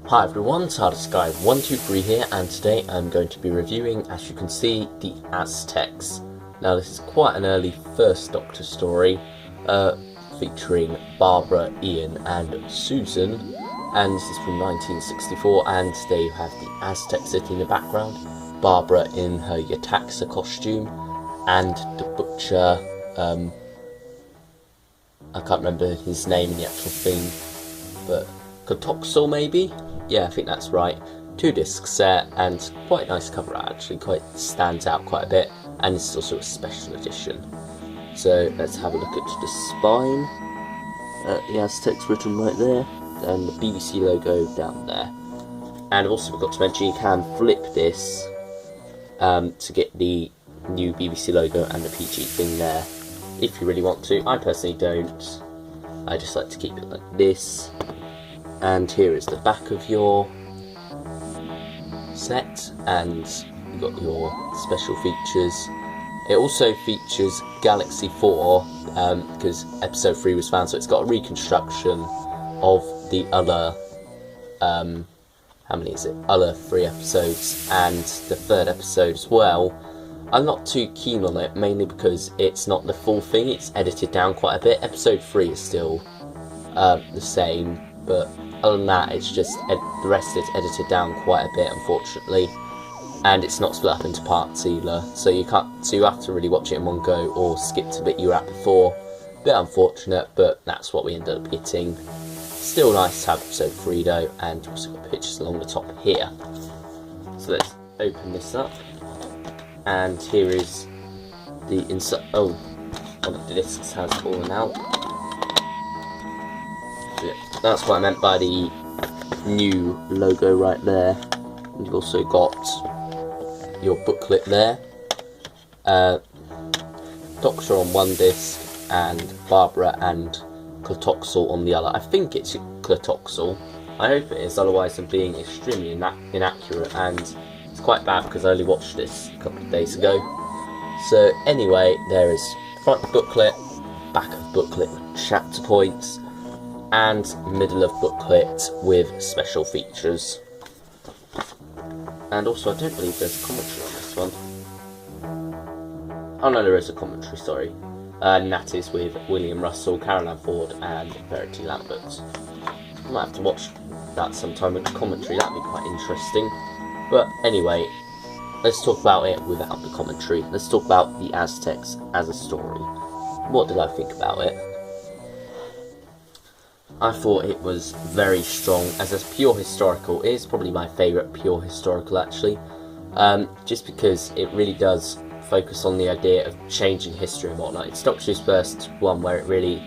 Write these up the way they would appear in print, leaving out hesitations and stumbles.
Hi everyone, TARDIS guy 123 here, and today I'm going to be reviewing, as you can see, the Aztecs. Now this is quite an early First Doctor story, featuring Barbara, Ian and Susan, and this is from 1964, and there you have the Aztecs sitting in the background, Barbara in her Yetaxa costume, and the butcher, I can't remember his name in the actual thing, but Tlotoxl maybe? Yeah, I think that's right. 2 disc set, and quite a nice cover art actually, quite stands out quite a bit, and it's also a special edition. So let's have a look at the spine. The Aztecs written right there, and the BBC logo down there. And I've also forgot to mention you can flip this to get the new BBC logo and the PG thing there, if you really want to. I personally don't. I just like to keep it like this. And here is the back of your set, and you've got your special features. It also features Galaxy 4, because episode 3 was found, so it's got a reconstruction of the other, how many is it? Other 3 episodes, and the 3rd episode as well. I'm not too keen on it, mainly because it's not the full thing, it's edited down quite a bit. Episode 3 is still the same, but other than that, it's just the rest is edited down quite a bit, unfortunately, and it's not split up into parts either. So you have to really watch it in one go, or skip to the bit you were at before. Bit unfortunate, but that's what we ended up getting. Still nice to have episode 3 though, and you've also got pictures along the top here. So let's open this up, and here is the inside. Oh, one of the discs has fallen out. That's what I meant by the new logo right there. You've also got your booklet there. Doctor on one disc and Barbara and Tlotoxl on the other. I think it's Tlotoxl. I hope it is, otherwise I'm being extremely inaccurate, and it's quite bad because I only watched this a couple of days ago. So anyway, there is front booklet, back of booklet with chapter points, and middle of booklet with special features. And also, I don't believe there's a commentary on this one. Oh no, there is a commentary, sorry. And that is with William Russell, Caroline Ford and Verity Lambert. I might have to watch that sometime with the commentary, that'd be quite interesting. But anyway, let's talk about it without the commentary. Let's talk about the Aztecs as a story. What did I think about it? I thought it was very strong as a pure historical. It is probably my favourite pure historical actually, just because it really does focus on the idea of changing history and whatnot. It's Doctor Who's first one where it really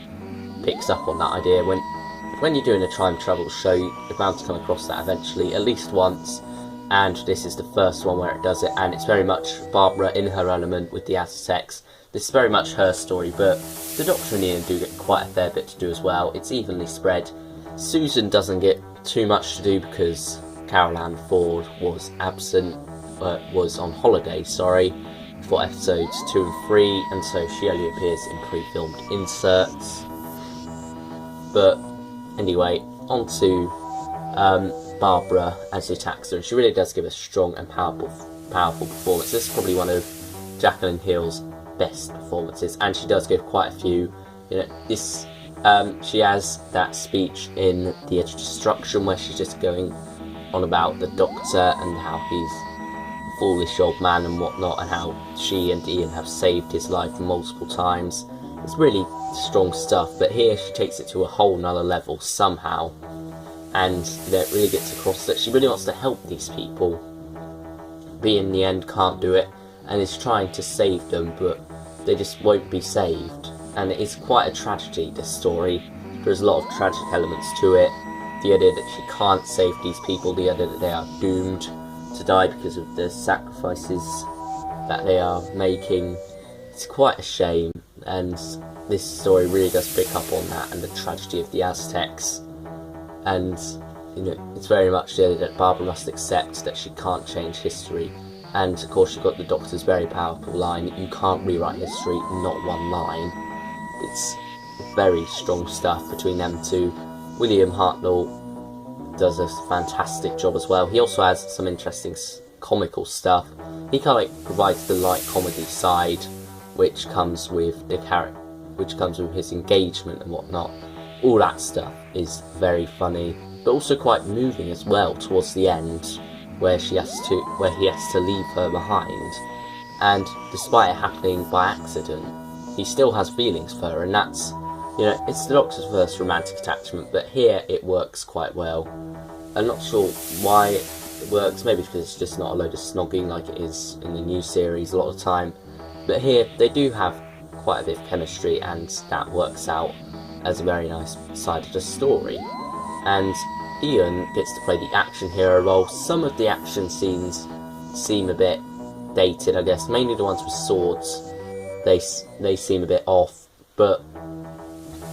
picks up on that idea. When you're doing a time travel show, you're bound to come across that eventually, at least once, and this is the first one where it does it, and it's very much Barbara in her element with the Aztecs. This is very much her story, but the Doctor and Ian do get quite a fair bit to do as well. It's evenly spread. Susan doesn't get too much to do because Caroline Ford was absent, was on holiday, sorry, for episodes 2 and 3, and so she only appears in pre-filmed inserts. But anyway, on to Barbara as Yetaxa, and she really does give a strong and powerful performance. This is probably one of Jacqueline Hill's best performances, and she does give quite a few. You know, this she has that speech in The Edge of Destruction where she's just going on about the Doctor and how he's a foolish old man and whatnot, and how she and Ian have saved his life multiple times. It's really strong stuff, but here she takes it to a whole nother level somehow, and it really gets across that she really wants to help these people, but in the end can't do it, and is trying to save them, but they just won't be saved. And it is quite a tragedy, this story. There's a lot of tragic elements to it. The idea that she can't save these people, the idea that they are doomed to die because of the sacrifices that they are making. It's quite a shame, and this story really does pick up on that and the tragedy of the Aztecs. And you know, it's very much the idea that Barbara must accept that she can't change history. And of course you've got the Doctor's very powerful line, you can't rewrite history, not one line. It's very strong stuff between them two. William Hartnell does a fantastic job as well. He also has some interesting comical stuff. He kind of like provides the light comedy side, which comes with the character, which comes with his engagement and whatnot. All that stuff is very funny, but also quite moving as well towards the end, where he has to leave her behind. And despite it happening by accident, he still has feelings for her, and that's, you know, it's the Doctor's first romantic attachment, but here it works quite well. I'm not sure why it works, maybe because it's just not a load of snogging like it is in the new series a lot of the time, but here they do have quite a bit of chemistry, and that works out as a very nice side of the story. And Ian gets to play the action hero role. Some of the action scenes seem a bit dated, I guess, mainly the ones with swords. They seem a bit off, but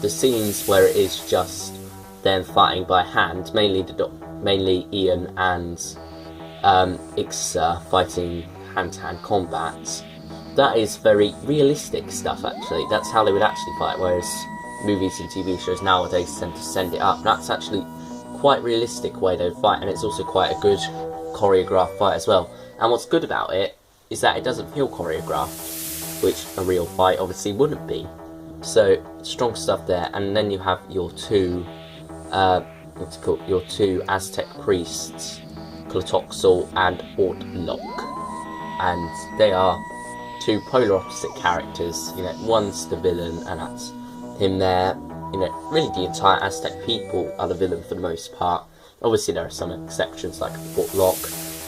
the scenes where it is just them fighting by hand, mainly Ian and Ixta fighting hand-to-hand combat, that is very realistic stuff actually. That's how they would actually fight, whereas movies and TV shows nowadays tend to send it up. That's actually quite realistic way they would fight, and it's also quite a good choreographed fight as well. And what's good about it is that it doesn't feel choreographed, which a real fight obviously wouldn't be. So strong stuff there. And then you have your two your two Aztec priests, Tlotoxl and Autloc, and they are two polar opposite characters. You know, one's the villain, and that's him there. You know, really the entire Aztec people are the villain for the most part. Obviously there are some exceptions like Autloc,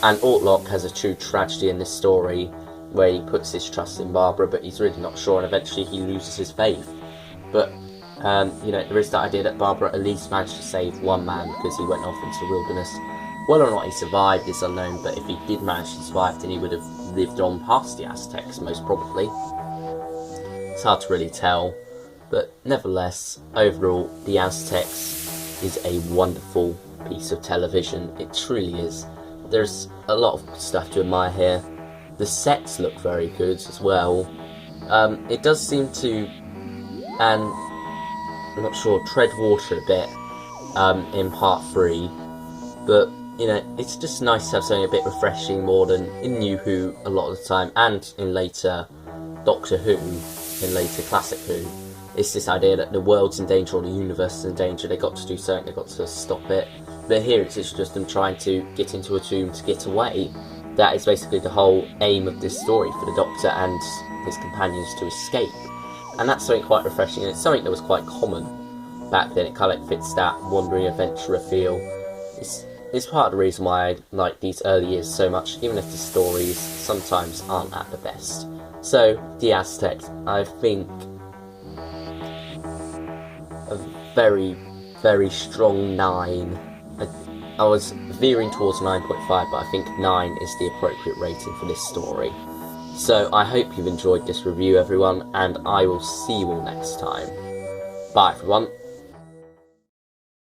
and Autloc has a true tragedy in this story where he puts his trust in Barbara, but he's really not sure, and eventually he loses his faith. But you know, there is that idea that Barbara at least managed to save one man because he went off into the wilderness. Whether or not he survived is unknown, but if he did manage to survive, then he would have lived on past the Aztecs, most probably. It's hard to really tell, but nevertheless, overall, the Aztecs is a wonderful piece of television. It truly is. There's a lot of stuff to admire here. The sets look very good as well. It does seem to, and I'm not sure, tread water a bit in part 3, but you know, it's just nice to have something a bit refreshing more than in New Who a lot of the time, and in later Doctor Who, in later Classic Who. It's this idea that the world's in danger or the universe is in danger, they got to do something, they got to stop it. But here it's just them trying to get into a tomb to get away. That is basically the whole aim of this story, for the Doctor and his companions to escape. And that's something quite refreshing, and it's something that was quite common back then. It kind of like fits that wandering adventurer feel. It's part of the reason why I like these early years so much, even if the stories sometimes aren't at the best. So, the Aztecs, I think, a very, very strong 9. I was veering towards 9.5, but I think 9 is the appropriate rating for this story. So I hope you've enjoyed this review, everyone, and I will see you all next time. Bye, everyone.